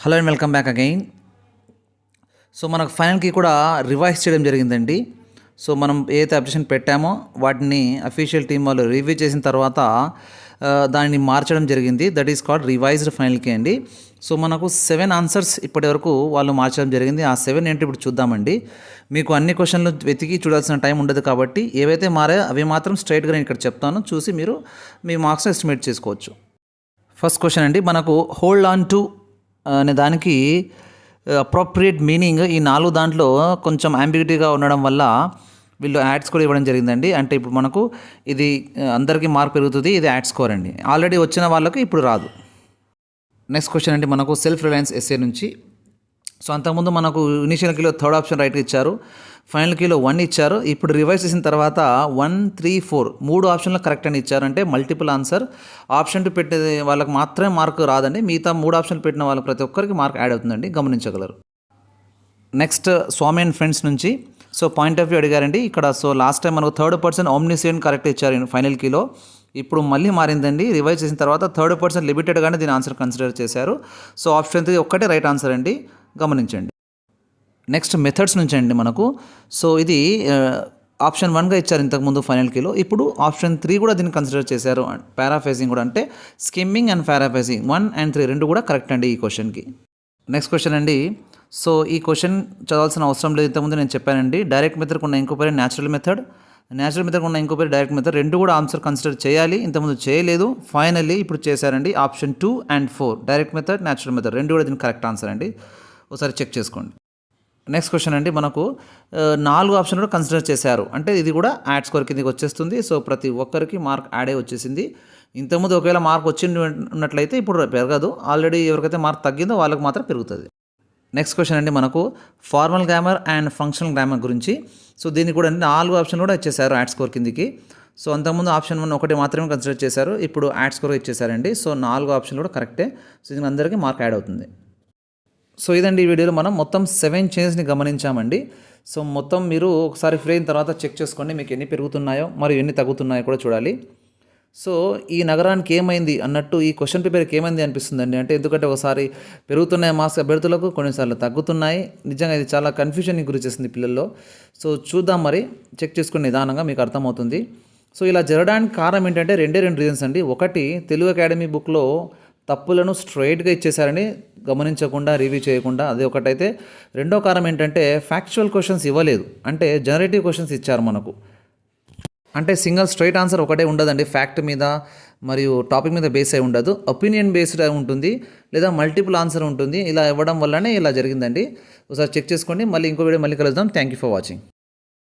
Hello and welcome back again. So మనకు ఫైనల్కి కూడా రివైజ్ చేయడం జరిగిందండి. సో మనం ఏదైతే అప్లికేషన్ పెట్టామో వాటిని అఫీషియల్ టీం వాళ్ళు రివ్యూ చేసిన తర్వాత దాన్ని మార్చడం జరిగింది. దట్ ఈస్ కాల్డ్ రివైజ్డ్ ఫైనల్కి అండి. సో మనకు 7 ఆన్సర్స్ ఇప్పటి వరకు వాళ్ళు మార్చడం జరిగింది. ఆ 7 ఏంటి ఇప్పుడు చూద్దామండి. మీకు అన్ని క్వశ్చన్లు వెతికి చూడాల్సిన టైం ఉండదు కాబట్టి ఏవైతే మారాయో అవి మాత్రం స్ట్రైట్గా నేను ఇక్కడ చెప్తాను, చూసి మీరు మీ మార్క్స్ ఎస్టిమేట్ చేసుకోవచ్చు. ఫస్ట్ క్వశ్చన్ అండి, మనకు హోల్డ్ ఆన్ టు అనే దానికి అప్రోప్రియేట్ మీనింగ్ ఈ 4 దాంట్లో కొంచెం అంబిగ్యూటీగా ఉండడం వల్ల వీళ్ళు యాడ్ స్కోర్ ఇవ్వడం జరిగిందండి. అంటే ఇప్పుడు మనకు ఇది అందరికీ మార్క్ పెరుగుతుంది, ఇది యాడ్ స్కోర్ అండి. ఆల్రెడీ వచ్చిన వాళ్ళకి ఇప్పుడు రాదు. నెక్స్ట్ క్వశ్చన్ అండి, మనకు సెల్ఫ్ రిలయన్స్ ఎస్ఏ నుంచి. సో అంతకుముందు మనకు ఇనిషియల్ కీలో థర్డ్ ఆప్షన్ రైట్ ఇచ్చారు, ఫైనల్ కీలో 1 ఇచ్చారు. ఇప్పుడు రివైజ్ చేసిన తర్వాత 1, 3, 4 3 ఆప్షన్లు కరెక్ట్ అని ఇచ్చారు. అంటే మల్టిపుల్ ఆన్సర్. ఆప్షన్ 2 పెట్టే వాళ్ళకి మాత్రమే మార్క్ రాదండి, మిగతా 3 ఆప్షన్లు పెట్టిన వాళ్ళకి ప్రతి ఒక్కరికి మార్క్ యాడ్ అవుతుందండి, గమనించగలరు. నెక్స్ట్ స్వామి అండ్ ఫ్రెండ్స్ నుంచి. సో పాయింట్ ఆఫ్ వ్యూ అడిగారండి ఇక్కడ. సో లాస్ట్ టైం మనకు థర్డ్ పర్సన్ ఆమ్నిసెంట్ కరెక్ట్ ఇచ్చారు ఫైనల్ కీలో, ఇప్పుడు మళ్ళీ మారిందండి. రివైజ్ చేసిన తర్వాత థర్డ్ పర్సన్ లిమిటెడ్గానే దీని ఆన్సర్ కన్సిడర్ చేశారు. సో ఆప్షన్ 3 ఒక్కటే రైట్ ఆన్సర్ అండి, గమనించండి. నెక్స్ట్ మెథడ్స్ నుంచి అండి మనకు. సో ఇది ఆప్షన్ 1గా ఇచ్చారు ఇంతకుముందు ఫైనల్ కీలో, ఇప్పుడు ఆప్షన్ 3 కూడా దీన్ని కన్సిడర్ చేశారు. పారాఫ్రేజింగ్ కూడా, అంటే స్కిమ్మింగ్ అండ్ పారాఫ్రేజింగ్ 1 and 3 రెండు కూడా కరెక్ట్ అండి ఈ క్వశ్చన్కి. నెక్స్ట్ క్వశ్చన్ అండి, సో ఈ క్వశ్చన్ చదవాల్సిన అవసరం లేదు, ఇంతకుముందు నేను చెప్పానండి. డైరెక్ట్ మెథడ్కి ఉన్న ఇంకో పేరు న్యాచురల్ మెథడ్, న్యాచురల్ మెథడ్కి ఉన్న ఇంకో పేరు డైరెక్ట్ మెథడ్. రెండు కూడా ఆన్సర్ కన్సిడర్ చేయాలి, ఇంతకుముందు చేయలేదు, ఫైనల్లీ ఇప్పుడు చేశారండి. Option 2 and 4 direct method, natural method రెండు కూడా దీనికి కరెక్ట్ ఆన్సర్ అండి, ఒకసారి చెక్ చేసుకోండి. నెక్స్ట్ క్వశ్చన్ అండి, మనకు 4 ఆప్షన్లు కూడా కన్సిడర్ చేశారు, అంటే ఇది కూడా యాడ్ స్కోర్ కిందకి వచ్చేస్తుంది. సో ప్రతి ఒక్కరికి మార్క్ యాడ్ అయ్యి వచ్చేసింది. ఇంతకుముందు ఒకవేళ మార్క్ ఉన్నట్లయితే ఇప్పుడు పెరగదు, ఆల్రెడీ ఎవరికైతే మార్క్ తగ్గిందో వాళ్ళకి మాత్రం పెరుగుతుంది. నెక్స్ట్ క్వశ్చన్ అండి, మనకు formal grammar and functional grammar గురించి. సో దీనికి కూడా 4 ఆప్షన్లు కూడా ఇచ్చేసారు యాడ్ స్కోర్ కిందికి. సో అంతకుముందు ఆప్షన్ 1 ఒకటి మాత్రమే కన్సిడర్ చేశారు, ఇప్పుడు యాడ్ స్కోర్ ఇచ్చేసారండి. సో 4 ఆప్షన్లు కూడా కరెక్టే. సో దీనికి అందరికీ మార్క్ యాడ్ అవుతుంది. సో ఇదండి ఈ వీడియోలో మనం మొత్తం 7 చేంజెస్ని గమనించామండి. సో మొత్తం మీరు ఒకసారి ఫ్రీ అయిన తర్వాత చెక్ చేసుకోండి, మీకు ఎన్ని పెరుగుతున్నాయో మరియు ఎన్ని తగ్గుతున్నాయో కూడా చూడాలి. సో ఈ నగరానికి ఏమైంది అన్నట్టు ఈ క్వశ్చన్ పేపర్కి ఏమైంది అనిపిస్తుందండి. అంటే ఎందుకంటే ఒకసారి పెరుగుతున్నాయి మార్క్స్ అభ్యర్థులకు, కొన్నిసార్లు తగ్గుతున్నాయి. నిజంగా ఇది చాలా కన్ఫ్యూజన్కి గురి చేస్తుంది పిల్లల్లో. సో చూద్దాం, మరి చెక్ చేసుకుని నిదానంగా మీకు అర్థమవుతుంది. సో ఇలా జరగడానికి కారణం ఏంటంటే 2 రీజన్స్ అండి. ఒకటి, తెలుగు అకాడమీ బుక్లో తప్పులను స్ట్రైట్గా ఇచ్చేసారని, గమనించకుండా రివ్యూ చేయకుండా, అది ఒకటైతే. రెండో కారణం ఏంటంటే ఫ్యాక్చువల్ క్వశ్చన్స్ ఇవ్వలేదు, అంటే జనరేటివ్ క్వశ్చన్స్ ఇచ్చారు మనకు. అంటే సింగిల్ స్ట్రైట్ ఆన్సర్ ఒకటే ఉండదండి, ఫ్యాక్ట్ మీద మరియు టాపిక్ మీద బేస్ అయి ఉండదు, ఒపీనియన్ బేస్డ్ ఉంటుంది, లేదా మల్టిపుల్ ఆన్సర్ ఉంటుంది. ఇలా ఇవ్వడం వల్లనే ఇలా జరిగిందండి. ఒకసారి చెక్ చేసుకోండి. మళ్ళీ ఇంకో వీడియో మళ్ళీ కలుద్దాం. Thank you for watching.